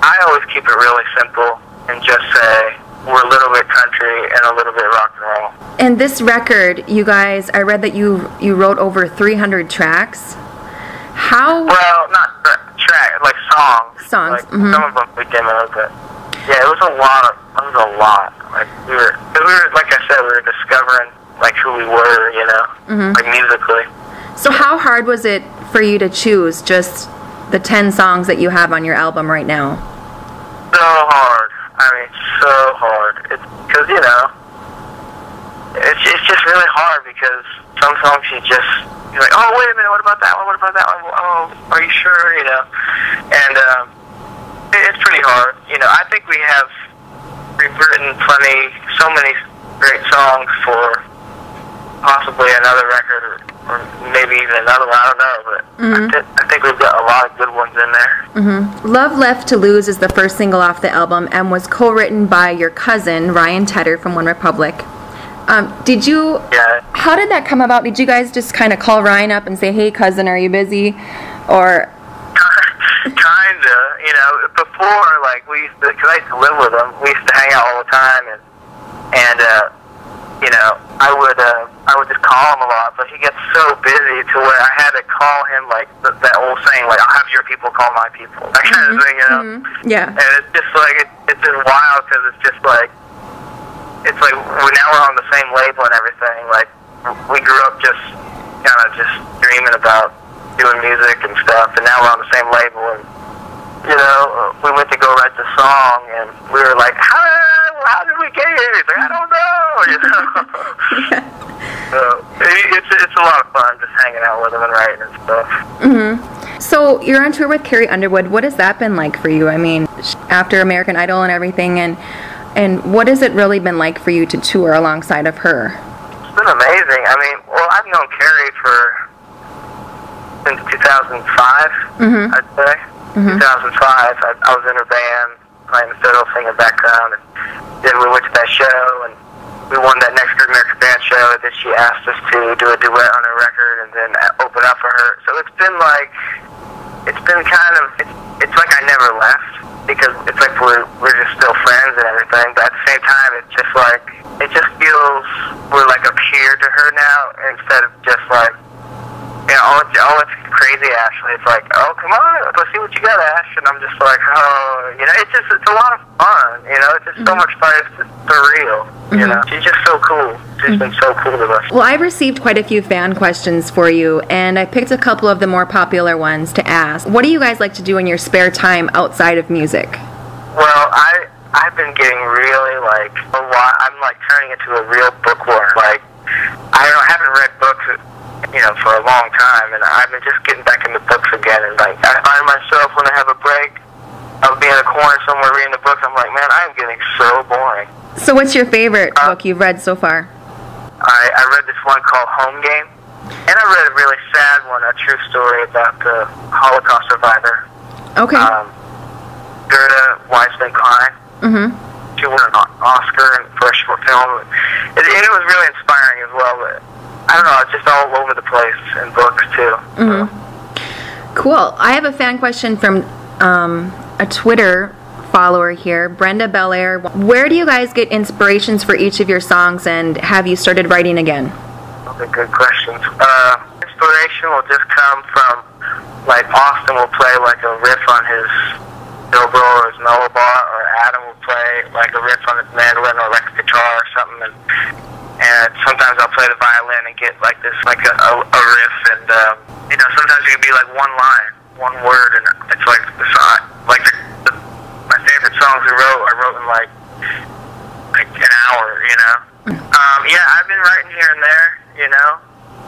I always keep it really simple and just say we're a little bit country and a little bit rock and roll. And this record, you guys, I read that you wrote over 300 tracks. How? Well, not track, like songs. Songs. Like, some of them we demoed, but yeah, it was a lot. Like we were, like I said, we were discovering like who we were, you know, like musically. So how hard was it for you to choose just the 10 songs that you have on your album right now? So hard. I mean, so hard. It's because, you know, it's just really hard because some songs you're like, oh, wait a minute, what about that one? What about that one? Oh, are you sure? You know, and it's pretty hard. You know, I think we've written so many great songs for possibly another record or maybe even another one, I don't know, but I think we've got a lot of good ones in there. Love Left to Lose is the first single off the album and was co-written by your cousin, Ryan Tedder from One Republic. Yeah. How did that come about? Did you guys just kind of call Ryan up and say, hey, cousin, are you busy? Or... Kinda, you know, before, like, because I used to live with him, we used to hang out all the time, and you know, I would just call him a lot, but he gets so busy to where I had to call him, like, that old saying, like, I'll have your people call my people, that kind of thing, you know? Yeah. And it's just, like, it's just wild, because it's just, like, now we're on the same label and everything, like, we grew up just kind of just dreaming about doing music and stuff, and now we're on the same label, and, you know, we went to go write the song, and we were like, how did we get here? He's like, I don't know, you know? So, it's a lot of fun just hanging out with him and writing and stuff. So, you're on tour with Carrie Underwood. What has that been like for you? I mean, after American Idol and everything, and what has it really been like for you to tour alongside of her? It's been amazing. I mean, well, I've known Carrie since 2005, I'd say. 2005, I was in her band, playing the fiddle, singing background, and then we went to that show, and we won that next Good American Band show, and then she asked us to do a duet on her record, and then open up for her. So it's been like I never left, because it's like we're just still friends and everything, but at the same time, it just feels we're like a peer to her now, instead of just like, you know, oh, it's crazy, Ashley. It's like, oh, come on, let's see what you got, Ash. And I'm just like, oh, you know, it's a lot of fun, you know, it's just so much fun, it's just surreal, you know. She's just so cool. She's been so cool to us. Well, I've received quite a few fan questions for you, and I picked a couple of the more popular ones to ask. What do you guys like to do in your spare time outside of music? Well, I've been getting really, like, I'm, like, turning into a real bookworm. Like, I haven't read books, you know, for a long time, and I've been just getting back into books again, and, like, I find myself when I have a break, I'll be in a corner somewhere reading a book, I'm like, man, I am getting so boring. So what's your favorite book you've read so far? I read this one called Home Game, and I read a really sad one, a true story about the Holocaust survivor. Okay. Gerda Weissman-Klein. She won an Oscar for a short film, and it was really inspiring as well, but I don't know, it's just all over the place in books, too. Cool. I have a fan question from a Twitter follower here, Brenda Belair. Where do you guys get inspirations for each of your songs, and have you started writing again? Those are good questions. Inspiration will just come from, like, Austin will play, like, a riff on his dobro or his mellowbar, or Adam will play, like, a riff on his mandolin or electric guitar or something, and sometimes I'll play the violin and get, like, this, like, a riff, and, you know, sometimes it can be, like, one line, one word, and it's, like, the song, like, my favorite songs I wrote in, like an hour, you know? Yeah, I've been writing here and there, you know?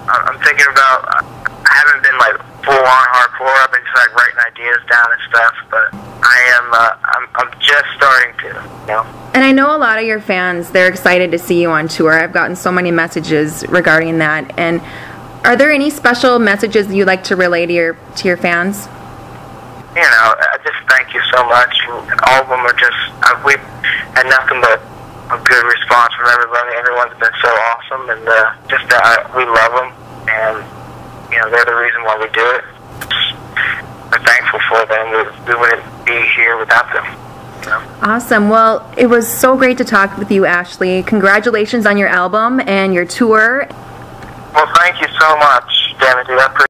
I'm thinking about, I haven't been, like, full-on hardcore, I've been just, like, writing ideas down and stuff, but I'm just starting to, you know? And I know a lot of your fans, they're excited to see you on tour. I've gotten so many messages regarding that. And are there any special messages that you'd like to relay to your fans? You know, I just thank you so much. All of them are just, we've had nothing but a good response from everybody. Everyone's been so awesome, and we love them, and, you know, they're the reason why we do it. We're thankful for them. We wouldn't be here without them. You know? Awesome. Well, it was so great to talk with you, Ashley. Congratulations on your album and your tour. Well, thank you so much, Danity. I appreciate